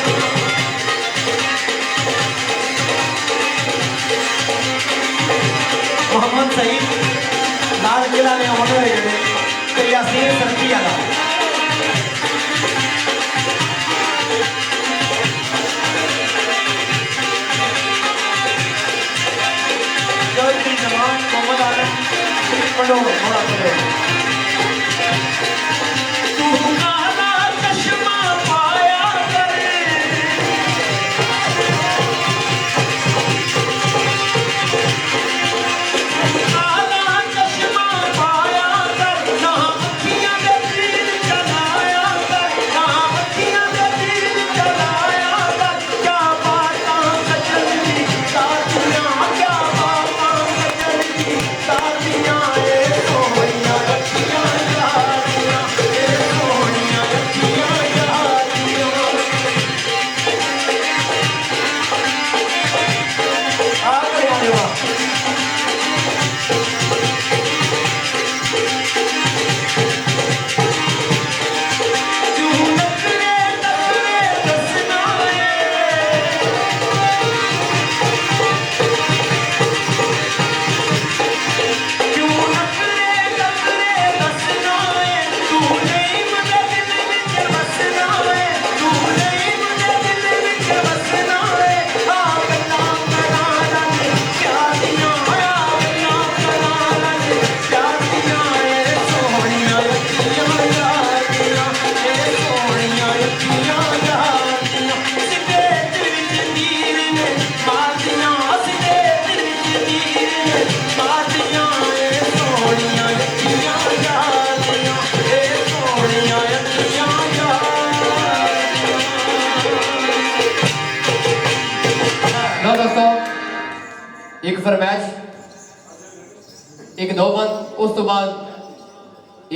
मोहम्मद सईद लाल किला ने ऑनर है जेडे ते यासीन सरकी वाला चौधरी जमान मोहम्मद आलम पढ़ो थोड़ा पढ़ो तू काला चश्मा पाया कर काला चश्मा पाया कर ना अखियां दे तीर चलाया कर ना अखियां दे तीर चलाया कर क्या बातां सजन दी साथियां क्या बातां सजन दी साथियां ए सोहणियां अखियां यादियां ए सोहणियां अखियां यादियां आ गया देवा तू नखरे नखरे दसना है क्यों नखरे नखरे दसना है तू नहीं मुझे दिल विच बसना है तू नहीं मुझे दिल विच बसना है आ गल्लां कराना ने प्यारियां आ गल्लां कराना ने प्यारियां ए सोहणियां अखियां यादियां ए सोहणियां अखियां यादियां सिद्धे दिल विच तीर ने मारियां सिद्धे दिल विच तीर ने मारियां ए सोहणियां अखियां यादियां ए सोहणियां अखियां यादियां लो दोस्तों एक फरमाइश एक दो बंद उस तो बाद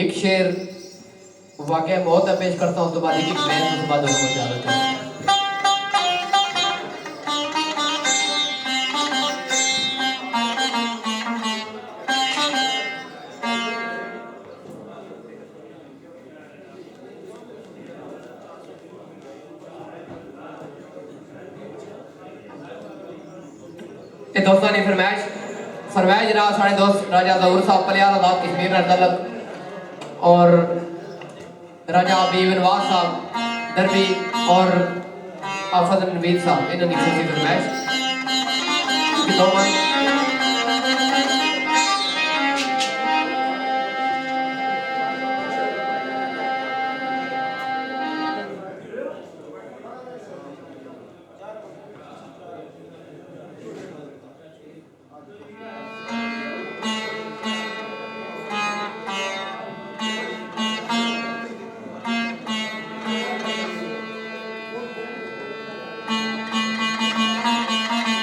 एक शेर वाकई मौत पेश करता हूँ। तो बाद एक बैन उसके बाद उसको ज्यादा दोस्तों ने फरमाइश जनाब साढ़े दोस्त राजा ज़हूर साहब पलियार आज़ाद कश्मीर तलक और राजा हबीब नवाज साहब दरबी और आफत नवीद साहब इन्होंने खुशी फरमाइश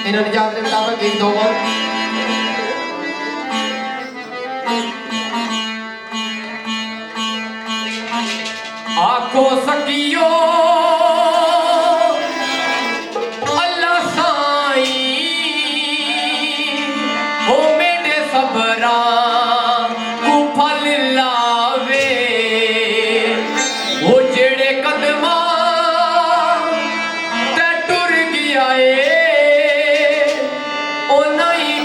इन्होंने इजाजत के मुताबिक एक दो और आखो सकियो अल्लाह साई ओ मेरे सबरा को फल लावे ओ जेड़े कदमा ते टुर गया है ओ नहीं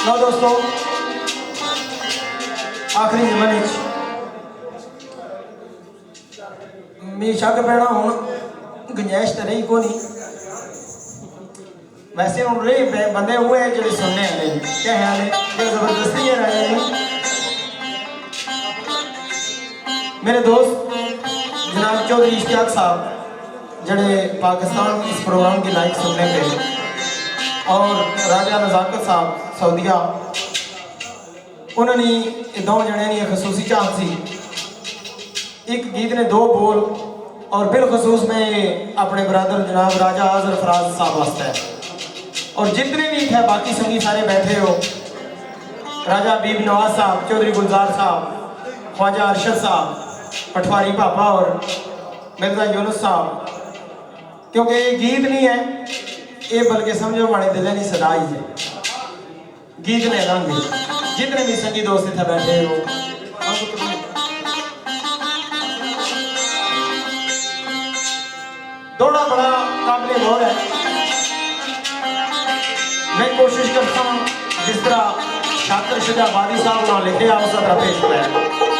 लो दोस्तों आखिरी जमाने मी शक पैना हूँ गुंजाइश तो रही को नहीं वैसे हूँ रही बंदे हुए हैं जो सुनने वाले क्या ख्याल है जो जबरदस्ती है रहे हैं मेरे दोस्त जनाब चौधरी इश्तियाक साहब जड़े पाकिस्तान इस प्रोग्राम की लाइव सुनने पे और राजा नज़ाकत साहब सऊदिया उन्होंने दो जने की खसूसी चाहत सी एक गीत ने दो बोल और बिलखसूस में अपने बरदर जनाब राजा आजर फराज साहब वास्ते है और जितने भी है बाकी संगी सारे बैठे हो राजा बीब नवाज साहब चौधरी गुलजार साहब ख्वाजा अरशद साहब पटवारी पापा और मिर्जा यूनुस साहब क्योंकि ये गीत नहीं है ये बल्कि समझो हमारे दिल की सदाई है गीत ने रंग जितने भी संगी दोस्त इतना बैठे हो थोड़ा बड़ा काबिल गौर है मैं कोशिश करता हूँ जिस तरह शातिर शुजा वादी साहब ना लिखे आ उस तरह पेश हुआ है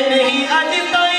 नहीं अज ताई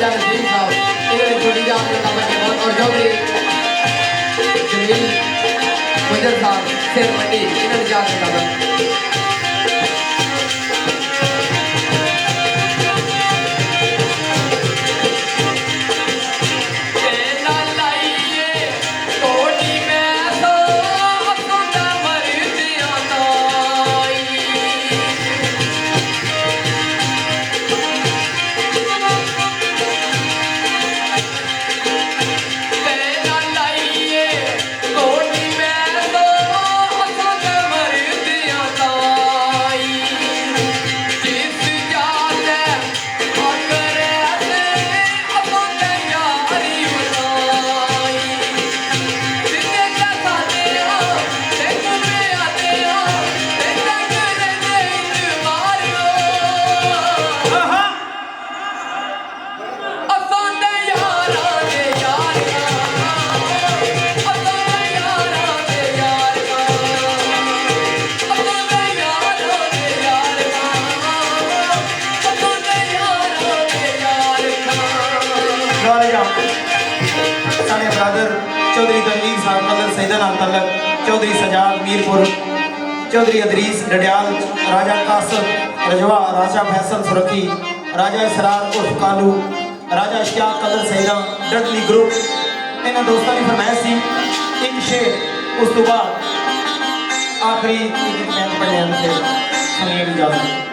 राजा नजीम साहब इन्होंने छोटी जात में दावा के बहुत और चौधरी जमील गुजर साहब शेर मंडी इन्होंने जात में दावा चौधरी तनवीर साहब कलर सैदन तलक चौधरी सजाद मीरपुर चौधरी अदरीस डडियाल राजा कासम रजवा राजा फैसल सुरखी राजा इसरार उर्फ कालू राजा इश्तियाक कलर सैदा डडली ग्रुप इन्होंने दोस्तों की फरमाइश थी एक शेर उस तो बाद आखिरी मैच पढ़ने से सुनिए इजाजत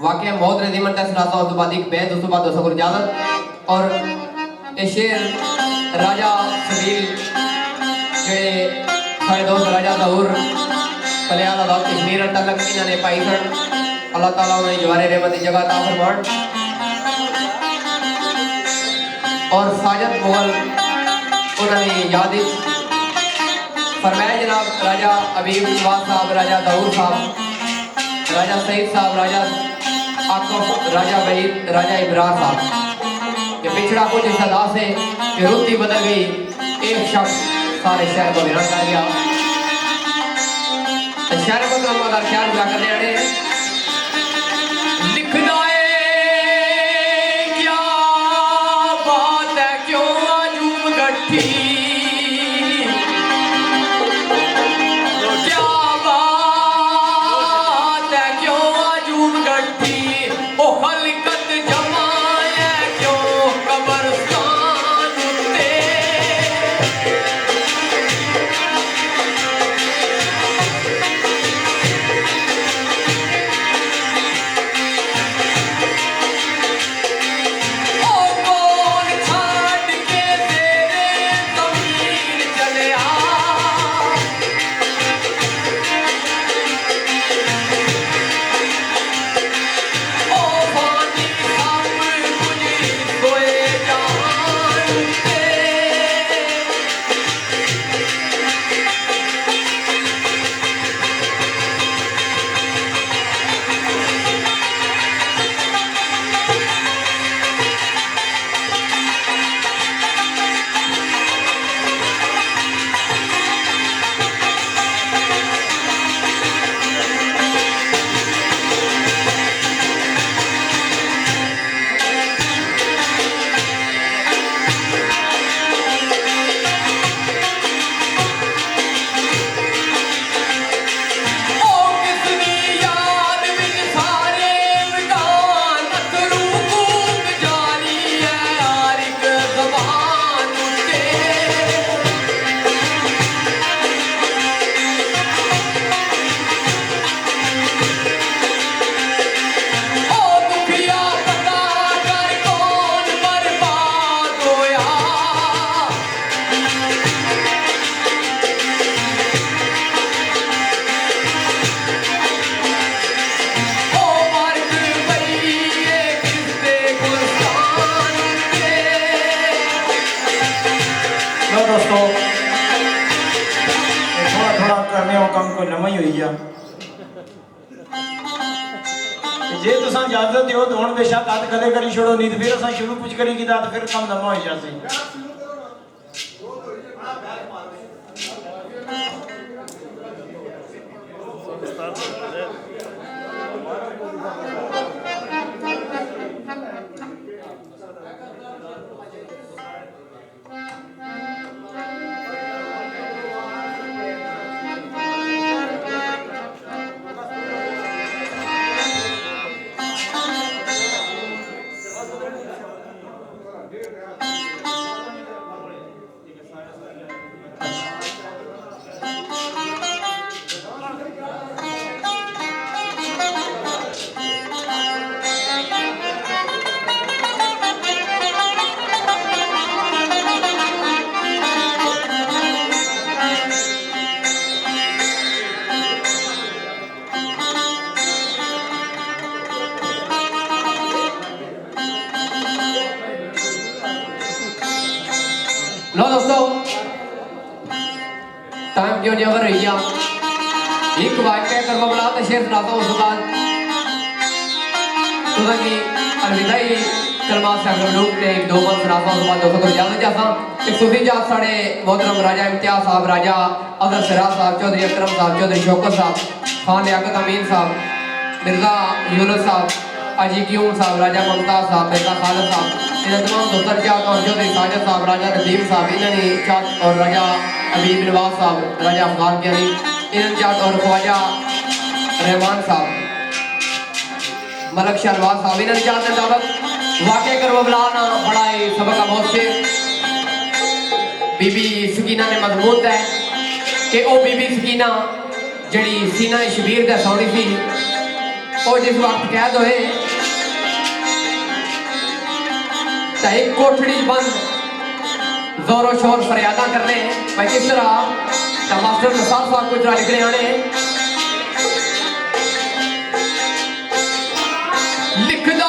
वाकया बहुत रजीमन का सुनाता हूँ बाद एक बैद उस बाद दोस्तों को इजाजत और ये शेर राजा सबील जो साढ़े दोस्त राजा दहूर कल्याण अदालत कश्मीर तलक इन्होंने पाई सन अल्लाह ताला उन्हें जवारे रहमत जगह ता फरमान और साजद मुगल उन्होंने याद फरमाया जनाब राजा अबीब नवाज साहब राजा दहूर साहब राजा सईद साहब राजा आकफ राजा वहीद राजा इब्रार साहब ये पिछड़ा कुछ इस अदा से कि रुती बदल गई एक शख्स सारे शहर को वीरान कर गया शहर मतलब का ख्याल पूरा करने आने लिखना है क्या बात है क्यों आजूम गठी क्या बात है क्यों आजूम गठी ओ खलकत जमा है क्यों कब्रस्तान उत्ते दोस्तों थोड़ा थोड़ा करने का काम को नवा ही हो गया जे तुसा इजाजत दियो तो हुन बेशक हाथ गले करी छोड़ो नहीं तो फिर असा शुरू कुछ करेगी तो फिर काम नवा हो जासे लो दोस्तों टाइम क्यों नहीं अगर रही एक वाक्य कर्म बला तो शेर सुनाता हूँ उसके बाद तो कि अलविदाई कलमा से अगर लोग ने एक दो बार सुनाता हूँ उसके बाद दोस्तों को इजाजत चाहता एक सूफी जात साढ़े मोहतरम राजा इम्तियाज साहब राजा अफजल सिराज साहब चौधरी अकरम साहब चौधरी शौकत साहब खान लियाकत अमीन साहब मिर्जा यूनुस साहब अजी क्यूम साहब राजा मुमताज साहब मिर्जा खालिद साहब इन तमाम दोस्तों जात और चौधरी साजिद साहब राजा नदीम साहब इन्होंने जात और राजा अबीब नवाज साहब राजा अफगान प्यारी इन जात और ख्वाजा रहमान साहब मलक शहनवाज साहब इन्होंने जात ने दावत वाक़े कर वबलाना बड़ा ही सबक बहुत से बीबी सकीना ने मजबूत है कि ओ बीबी सकीना जड़ी सीना शबीर का सौनी थी और जिस वक्त कैद होए एक कोठड़ी बंद जोरो शोर फरियादा करने भाई किस तरह मास्टर नसार साहब को इतना लिखने आने लिखदा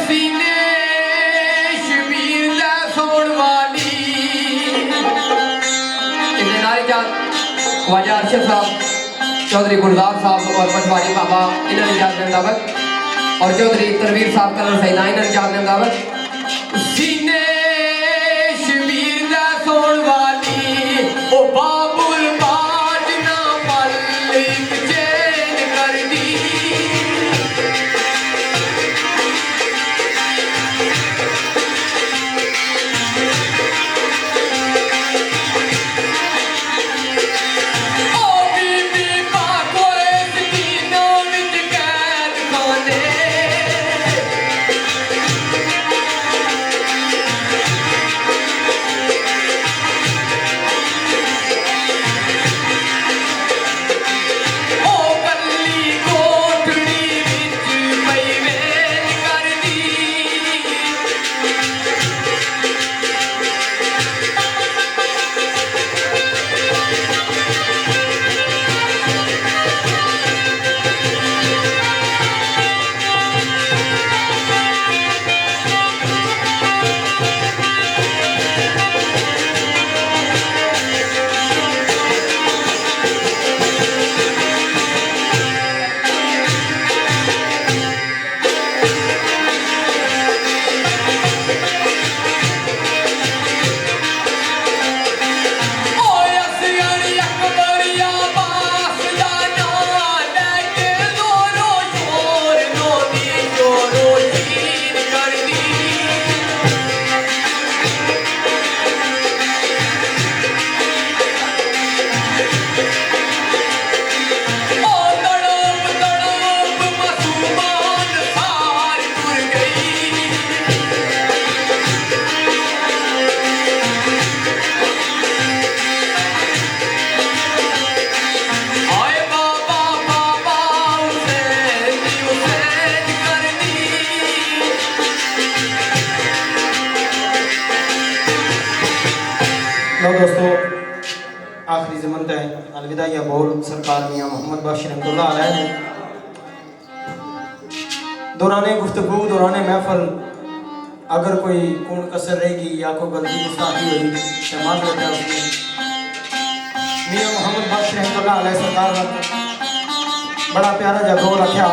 सीने शबीर दा सोण वाली इतने नारी जात ख्वाजा अरशद साहब चौधरी गुलजार साहब और पटवारी बाबा इन्होंने इजाजत दावत और चौधरी तरवीर साहब कलर सैना इन्होंने इजाजत दावत सीने शबीर दा सोण वाली ओ बाबुल बाज ना दोस्तों आखिरी ज़मन है अलविदा या बोल सरकार मियाँ मोहम्मद बख्श रहमतुल्लाह अलैह ने दौरान गुफ्तगू दौरान महफल अगर कोई कौन कसर रहेगी या कोई गलती गुस्ताखी होगी तो माफ लेते हैं उसमें मियाँ मोहम्मद बख्श रहमतुल्लाह अलैह सरकार ने बड़ा प्यारा जब दौर रखा